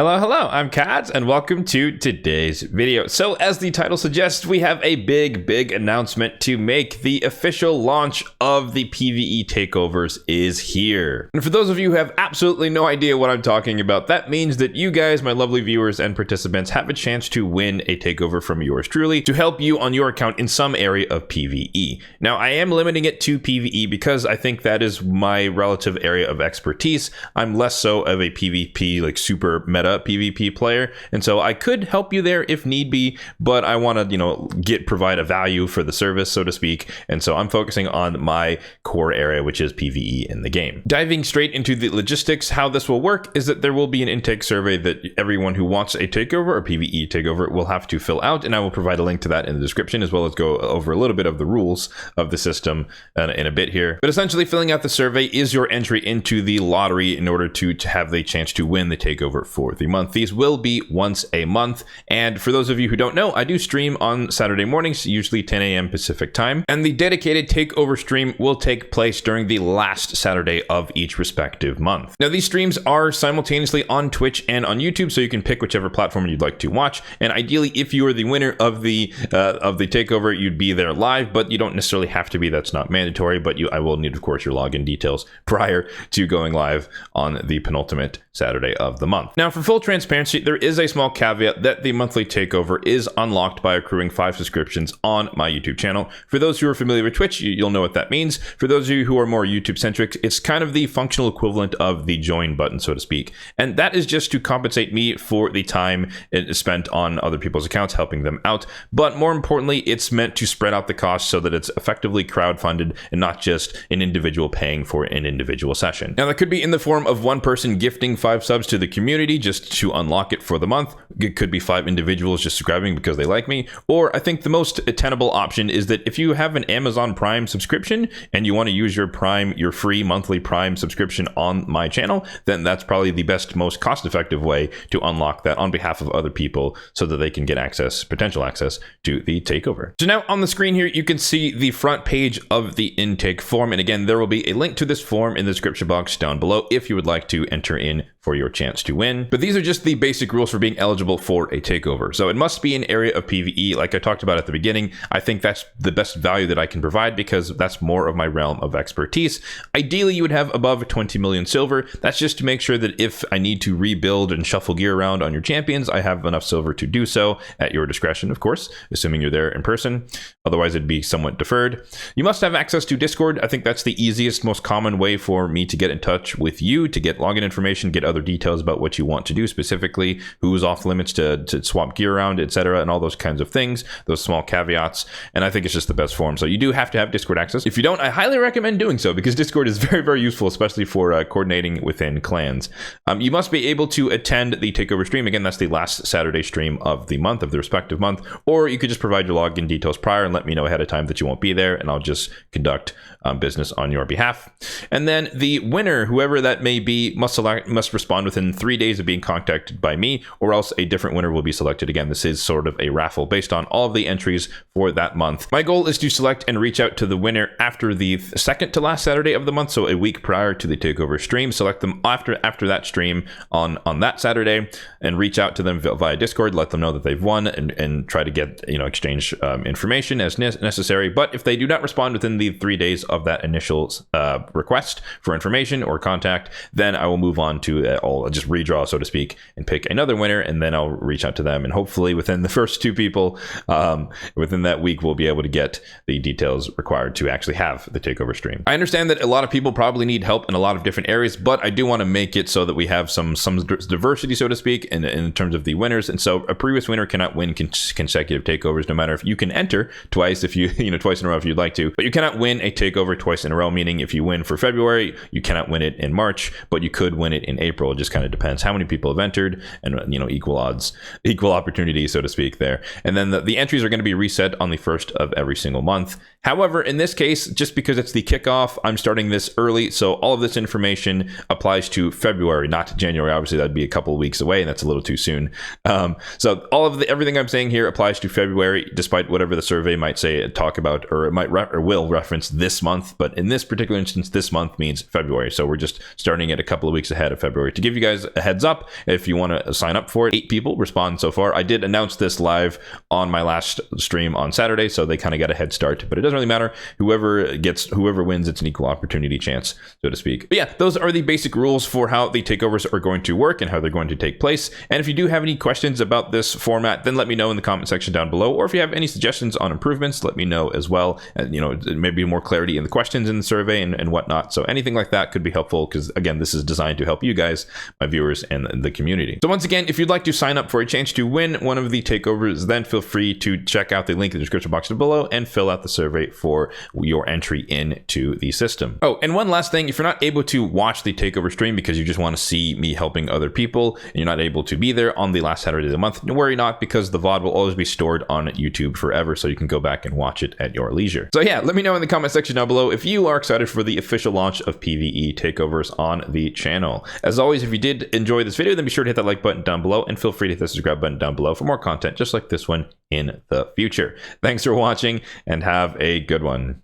Hello, hello, I'm Kads, and welcome to today's video. So as the title suggests, we have a big announcement to make. The official launch of the PvE Takeovers is here. And for those of you who have absolutely no idea what I'm talking about, that means that you guys, my lovely viewers and participants, have a chance to win a takeover from yours truly to help you on your account in some area of PvE. Now, I am limiting it to PvE because I think that is my relative area of expertise. I'm less so of a PvP, like super meta PvP player, and so I could help you there if need be, but I want to provide a value for the service, so to speak, and so I'm focusing on my core area, which is PvE in the game. Diving straight into the logistics, how this will work is that there will be an intake survey that everyone who wants a takeover or PvE takeover will have to fill out, and I will provide a link to that in the description, as well as go over a little bit of the rules of the system in a bit here. But essentially, filling out the survey is your entry into the lottery in order to have the chance to win the takeover for the month. These will be once a month, and for those of you who don't know, I do stream on Saturday mornings, usually 10 a.m. Pacific time, and the dedicated takeover stream will take place during the last Saturday of each respective month. Now, these streams are simultaneously on Twitch and on YouTube, so you can pick whichever platform you'd like to watch, and ideally, if you are the winner of the takeover, you'd be there live, but you don't necessarily have to be. That's not mandatory, but I will need, of course, your login details prior to going live on the penultimate Saturday of the month. Now, for full transparency, there is a small caveat that the monthly takeover is unlocked by accruing 5 subscriptions on my YouTube channel. For those who are familiar with Twitch, you'll know what that means. For those of you who are more YouTube centric, it's kind of the functional equivalent of the join button, so to speak. And that is just to compensate me for the time spent on other people's accounts, helping them out. But more importantly, it's meant to spread out the cost so that it's effectively crowdfunded and not just an individual paying for an individual session. Now, that could be in the form of one person gifting 5 subs to the community just to unlock it for the month. It could be 5 individuals just subscribing because they like me. Or I think the most tenable option is that if you have an Amazon Prime subscription and you want to use your free monthly Prime subscription on my channel, then that's probably the best, most cost-effective way to unlock that on behalf of other people so that they can get potential access to the takeover. So now on the screen here, you can see the front page of the intake form. And again, there will be a link to this form in the description box down below if you would like to enter in for your chance to win. But these are just the basic rules for being eligible for a takeover. So it must be an area of PvE, like I talked about at the beginning. I think that's the best value that I can provide because that's more of my realm of expertise. Ideally, you would have above 20 million silver. That's just to make sure that if I need to rebuild and shuffle gear around on your champions, I have enough silver to do so at your discretion, of course, assuming you're there in person. Otherwise, it'd be somewhat deferred. You must have access to Discord. I think that's the easiest, most common way for me to get in touch with you, to get login information, get other details about what you want to do specifically, who's off limits to swap gear around, etc., and all those kinds of things, those small caveats. And I think it's just the best form. So you do have to have Discord access. If you don't, I highly recommend doing so because Discord is very useful, especially for coordinating within clans. You must be able to attend the takeover stream. Again, that's the last Saturday stream of the month, of the respective month, or you could just provide your login details prior and let me know ahead of time that you won't be there, and I'll just conduct business on your behalf. And then the winner, whoever that may be, must respond within 3 days of being contacted by me, or else a different winner will be selected. Again, this is sort of a raffle based on all of the entries for that month. My goal is to select and reach out to the winner after the second to last Saturday of the month, so a week prior to the takeover stream. Select them after that stream on that Saturday and reach out to them via Discord, let them know that they've won, and try to get exchange information as necessary. But if they do not respond within the 3 days of that initial request for information or contact, then I will move on to I'll just redraw, so to speak, and pick another winner, and then I'll reach out to them, and hopefully within the first 2 people within that week, we'll be able to get the details required to actually have the takeover stream. I understand that a lot of people probably need help in a lot of different areas, but I do want to make it so that we have some diversity, so to speak, in terms of the winners. And so a previous winner cannot win consecutive takeovers, no matter if you can enter twice, if you twice in a row if you'd like to, but you cannot win a takeover twice in a row, meaning if you win for February, you cannot win it in March, but you could win it in April. It just kind of depends how many people have entered, and equal odds, equal opportunity, so to speak, there. And then the entries are going to be reset on the first of every single month. However, in this case, just because it's the kickoff, I'm starting this early, so all of this information applies to February, not January. Obviously, that'd be a couple of weeks away, and that's a little too soon. So all of everything I'm saying here applies to February, despite whatever the survey might say, talk about, or it might or will reference this month. But in this particular instance, this month means February. So we're just starting it a couple of weeks ahead of February to give you guys a heads up up if you want to sign up for it. 8 people respond so far. I did announce this live on my last stream on Saturday, so they kind of got a head start, but it doesn't really matter. Whoever wins, it's an equal opportunity chance, so to speak. But yeah, those are the basic rules for how the takeovers are going to work and how they're going to take place. And if you do have any questions about this format, then let me know in the comment section down below, or if you have any suggestions on improvements, let me know as well. And maybe more clarity in the questions in the survey and whatnot. So anything like that could be helpful, because again, this is designed to help you guys, my viewers, and the community. So once again, if you'd like to sign up for a chance to win one of the takeovers, then feel free to check out the link in the description box below and fill out the survey for your entry into the system. Oh, and one last thing, if you're not able to watch the takeover stream because you just want to see me helping other people and you're not able to be there on the last Saturday of the month, don't worry not, because the VOD will always be stored on YouTube forever, so you can go back and watch it at your leisure. So yeah, let me know in the comment section down below if you are excited for the official launch of PvE takeovers on the channel. As always, if you did enjoy this video, then be sure to hit that like button down below, and feel free to hit the subscribe button down below for more content just like this one in the future. Thanks for watching, and have a good one.